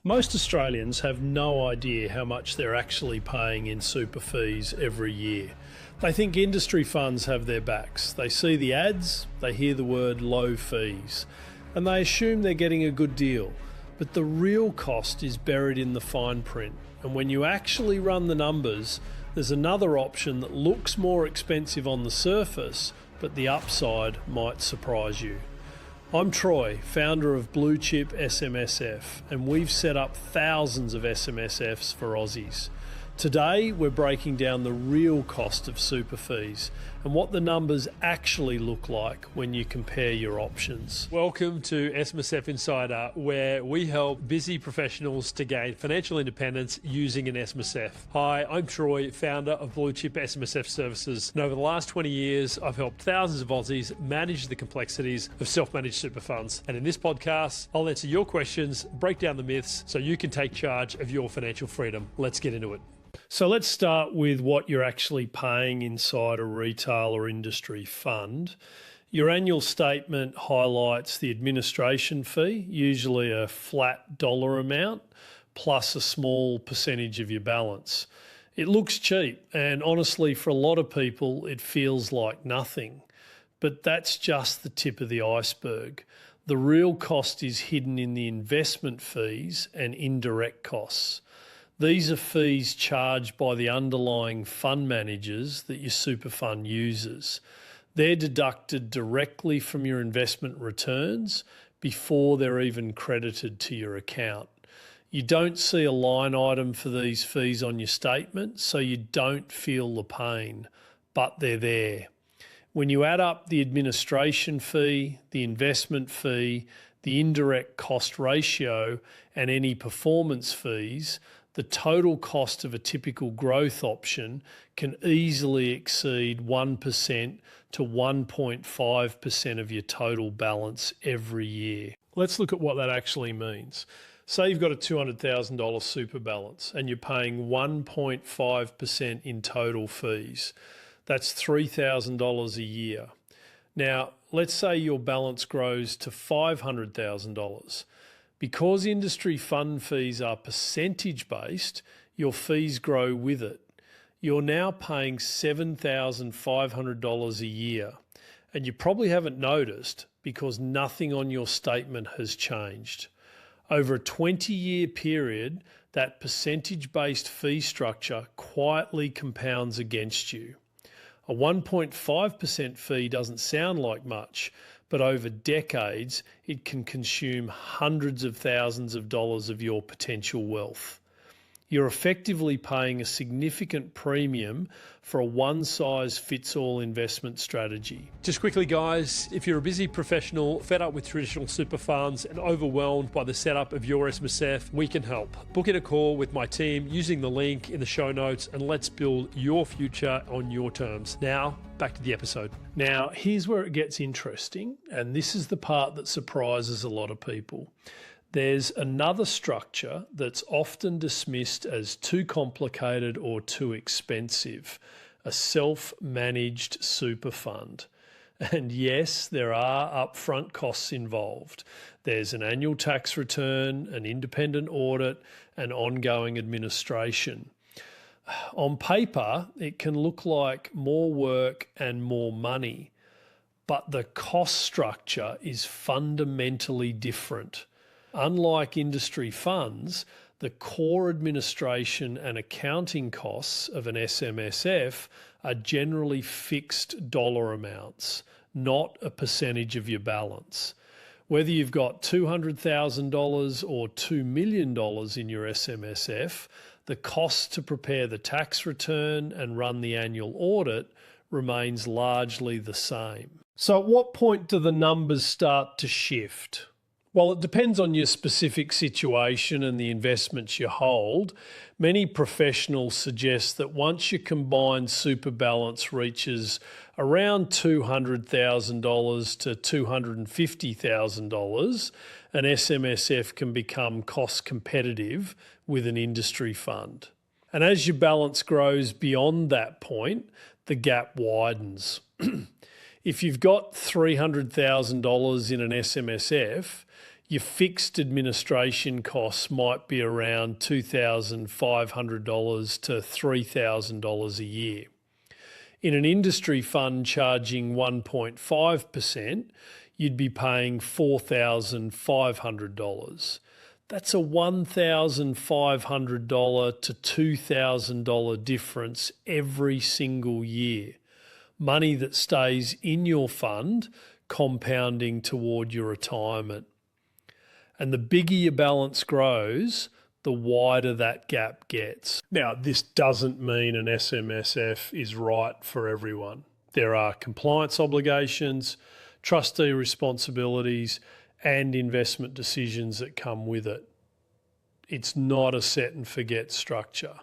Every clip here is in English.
Most Australians have no idea how much they're actually paying in super fees every year. They think industry funds have their backs. They see the ads, they hear the word low fees, and they assume they're getting a good deal. But the real cost is buried in the fine print. And when you actually run the numbers, there's another option that looks more expensive on the surface, but the upside might surprise you. I'm Troy, founder of Blue Chip SMSF, and we've set up thousands of SMSFs for Aussies. Today, we're breaking down the real cost of super fees and what the numbers actually look like when you compare your options. Welcome to SMSF Insider, where we help busy professionals to gain financial independence using an SMSF. Hi, I'm Troy, founder of Blue Chip SMSF Services, and over the last 20 years, I've helped thousands of Aussies manage the complexities of self-managed super funds. And in this podcast, I'll answer your questions, break down the myths, so you can take charge of your financial freedom. Let's get into it. So let's start with what you're actually paying inside a retail or industry fund. Your annual statement highlights the administration fee, usually a flat dollar amount, plus a small percentage of your balance. It looks cheap, and honestly, for a lot of people, it feels like nothing. But that's just the tip of the iceberg. The real cost is hidden in the investment fees and indirect costs. These are fees charged by the underlying fund managers that your super fund uses. They're deducted directly from your investment returns before they're even credited to your account. You don't see a line item for these fees on your statement, so you don't feel the pain, but they're there. When you add up the administration fee, the investment fee, the indirect cost ratio, and any performance fees, the total cost of a typical growth option can easily exceed 1% to 1.5% of your total balance every year. Let's look at what that actually means. Say you've got a $200,000 super balance and you're paying 1.5% in total fees. That's $3,000 a year. Now, let's say your balance grows to $500,000. Because industry fund fees are percentage-based, your fees grow with it. You're now paying $7,500 a year, and you probably haven't noticed because nothing on your statement has changed. Over a 20-year period, that percentage-based fee structure quietly compounds against you. A 1.5% fee doesn't sound like much, but over decades, it can consume hundreds of thousands of dollars of your potential wealth. You're effectively paying a significant premium for a one-size-fits-all investment strategy. Just quickly, guys, if you're a busy professional, fed up with traditional super funds and overwhelmed by the setup of your SMSF, we can help. Book in a call with my team using the link in the show notes, and let's build your future on your terms. Now, back to the episode. Now, here's where it gets interesting, and this is the part that surprises a lot of people. There's another structure that's often dismissed as too complicated or too expensive, a self-managed super fund. And yes, there are upfront costs involved. There's an annual tax return, an independent audit, and ongoing administration. On paper, it can look like more work and more money, but the cost structure is fundamentally different. Unlike industry funds, the core administration and accounting costs of an SMSF are generally fixed dollar amounts, not a percentage of your balance. Whether you've got $200,000 or $2 million in your SMSF, the cost to prepare the tax return and run the annual audit remains largely the same. So at what point do the numbers start to shift? Well, it depends on your specific situation and the investments you hold. Many professionals suggest that once your combined super balance reaches around $200,000 to $250,000, an SMSF can become cost competitive with an industry fund. And as your balance grows beyond that point, the gap widens. If you've got $300,000 in an SMSF, Your fixed administration costs might be around $2,500 to $3,000 a year. In an industry fund charging 1.5%, you'd be paying $4,500. That's a $1,500 to $2,000 difference every single year. Money that stays in your fund, compounding toward your retirement. And the bigger your balance grows, the wider that gap gets. Now, this doesn't mean an SMSF is right for everyone. There are compliance obligations, trustee responsibilities, and investment decisions that come with it. It's not a set and forget structure.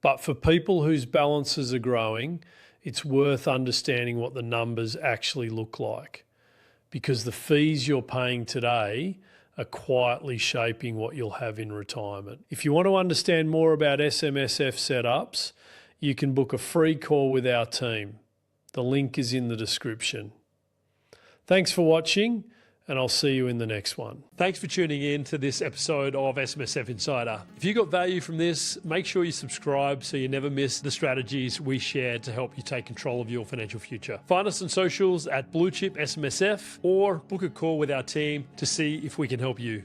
But for people whose balances are growing, it's worth understanding what the numbers actually look like, because the fees you're paying today are quietly shaping what you'll have in retirement. If you want to understand more about SMSF setups, you can book a free call with our team. The link is in the description. Thanks for watching, and I'll see you in the next one. Thanks for tuning in to this episode of SMSF Insider. If you got value from this, make sure you subscribe so you never miss the strategies we share to help you take control of your financial future. Find us on socials at Blue Chip SMSF or book a call with our team to see if we can help you.